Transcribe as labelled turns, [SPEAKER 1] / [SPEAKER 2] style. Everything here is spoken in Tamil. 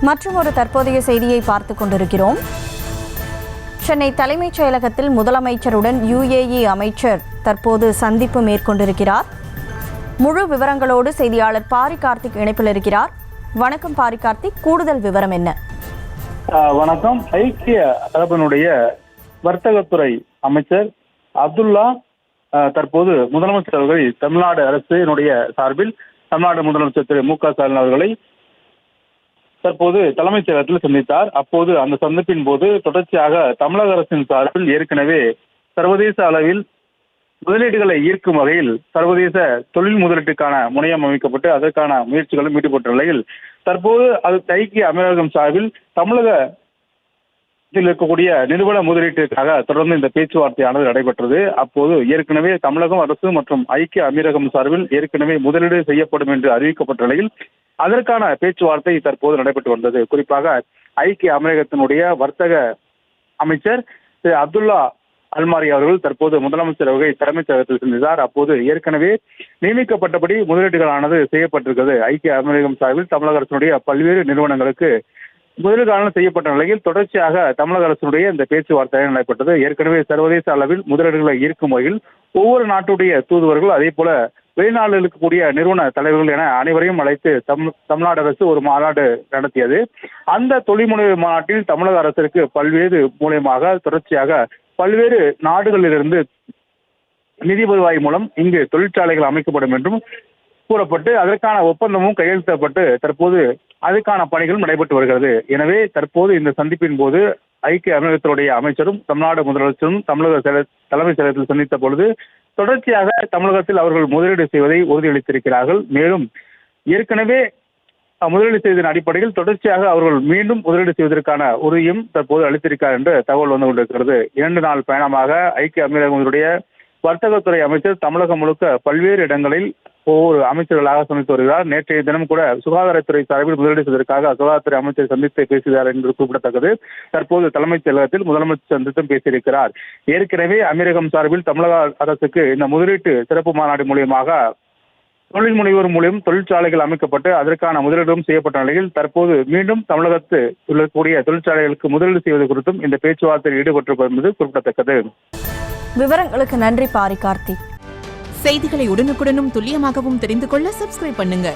[SPEAKER 1] மற்றும் ஒரு தற்போதைய செய்தியை பார்த்து கொண்டிருக்கிறோம். சென்னை தலைமைச் செயலகத்தில் முதலமைச்சருடன் UAE அமைச்சர் தற்போது சந்திப்பு மேற்கொண்டிருக்கிறார். முழு விவரங்களோடு செய்தியாளர் பாரி கார்த்திக் இணைப்பில் இருக்கிறார். வணக்கம் பாரி கார்த்திக், கூடுதல் விவரம் என்ன?
[SPEAKER 2] வணக்கம். ஐக்கிய அரபினுடைய வர்த்தகத்துறை அமைச்சர் அப்துல்லா தற்போது முதலமைச்சர் அவர்களை தமிழ்நாடு அரசினுடைய சார்பில் தமிழ்நாடு முதலமைச்சர் திரு மு.க. ஸ்டாலின் அவர்களை தற்போது தலைமைச் செயலகத்தில் சந்தித்தார். அப்போது அந்த சந்திப்பின் போது தொடர்ச்சியாக தமிழக அரசின் சார்பில் ஏற்கனவே சர்வதேச அளவில் முதலீடுகளை ஈர்க்கும் வகையில் சர்வதேச தொழில் முதலீட்டுக்கான முனையம் அமைக்கப்பட்டு அதற்கான முயற்சிகளும் ஈடுபட்ட நிலையில் தற்போது அது ஐக்கிய அமீரகம் சார்பில் தமிழகத்தில் இருக்கக்கூடிய நிறுவன முதலீட்டிற்காக தொடர்ந்து இந்த பேச்சுவார்த்தையானது நடைபெற்றது. அப்போது ஏற்கனவே தமிழகம் அரசு மற்றும் ஐக்கிய அமீரகம் சார்பில் ஏற்கனவே முதலீடு செய்யப்படும் என்று அறிவிக்கப்பட்ட நிலையில் அதற்கான பேச்சுவார்த்தை தற்போது நடைபெற்று வந்தது. குறிப்பாக ஐக்கிய அமீரகத்தினுடைய வர்த்தக அமைச்சர் திரு அப்துல்லா அல்மாரி அவர்கள் தற்போது முதலமைச்சர் அவர்களை தலைமைச் செயலகத்தில் சந்தித்தார். அப்போது ஏற்கனவே நியமிக்கப்பட்டபடி முதலீடுகளானது செய்யப்பட்டிருக்கிறது. ஐக்கிய அமீரகம் சார்பில் தமிழக அரசினுடைய பல்வேறு நிறுவனங்களுக்கு முதலீடுகள் செய்யப்பட்ட நிலையில் தொடர்ச்சியாக தமிழக அரசினுடைய இந்த பேச்சுவார்த்தை நடைபெற்றது. ஏற்கனவே சர்வதேச அளவில் முதலீடுகளை ஈர்க்கும் வகையில் ஒவ்வொரு நாட்டுடைய தூதுவர்கள் அதே போல வெளிநாடுகளில் இருக்கக்கூடிய நிறுவன தலைவர்கள் என அனைவரையும் அழைத்து தமிழ்நாடு அரசு ஒரு மாநாடு நடத்தியது. அந்த தொழில்முனைவு மாநாட்டில் தமிழக அரசிற்கு பல்வேறு மூலமாக தொடர்ச்சியாக பல்வேறு நாடுகளிலிருந்து நிதி வருவாய் மூலம் இங்கு தொழிற்சாலைகள் அமைக்கப்படும் என்றும் கூறப்பட்டு அதற்கான ஒப்பந்தமும் கையெழுத்தப்பட்டு தற்போது அதுக்கான பணிகளும் நடைபெற்று வருகிறது. எனவே தற்போது இந்த சந்திப்பின் போது ஐக்கிய அமீரகத்தினுடைய அமைச்சரும் தமிழ்நாடு முதலமைச்சரும் தமிழக தலைமைச் செயலகத்தில் சந்தித்த பொழுது தொடர்ச்சியாக தமிழகத்தில் அவர்கள் முதலீடு செய்வதை உறுதியளித்திருக்கிறார்கள். மேலும் ஏற்கனவே முதலீடு செய்ததன் அடிப்படையில் தொடர்ச்சியாக அவர்கள் மீண்டும் முதலீடு செய்வதற்கான உறுதியும் தற்போது அளித்திருக்கிறார் என்று தகவல் வந்து கொண்டிருக்கிறது. 2 நாள் பயணமாக ஐக்கிய அமீரகத்தினுடைய வர்த்தகத்துறை அமைச்சர் தமிழகம் முழுக்க பல்வேறு இடங்களில் ஒவ்வொரு அமைச்சர்களாக சந்தித்து வருகிறார். நேற்றைய தினம் கூட சுகாதாரத்துறை சார்பில் முதலீடு செய்வதற்காக சுகாதாரத்துறை அமைச்சர் சந்தித்து பேசுகிறார் என்று குறிப்பிடத்தக்கது. தற்போது தலைமைச் செயலகத்தில் முதலமைச்சர் சந்தித்தும் பேசியிருக்கிறார். ஏற்கனவே அமீரகம் சார்பில் தமிழக அரசுக்கு இந்த முதலீட்டு சிறப்பு மாநாடு மூலியமாக தொழில் முனைவோர் மூலம் தொழிற்சாலைகள் அமைக்கப்பட்டு அதற்கான முதலீடும் செய்யப்பட்ட நிலையில் தற்போது மீண்டும் தமிழகத்தில் இருக்கக்கூடிய தொழிற்சாலைகளுக்கு முதலீடு செய்வது குறித்தும் இந்த பேச்சுவார்த்தையில் ஈடுபட்டிருப்பது என்பது குறிப்பிடத்தக்கது.
[SPEAKER 1] விவரங்களுக்கு நன்றி பாரி கார்த்திக்.
[SPEAKER 3] செய்திகளை உடனுக்குடனும் துல்லியமாகவும் தெரிந்து கொள்ள சப்ஸ்கிரைப் பண்ணுங்க.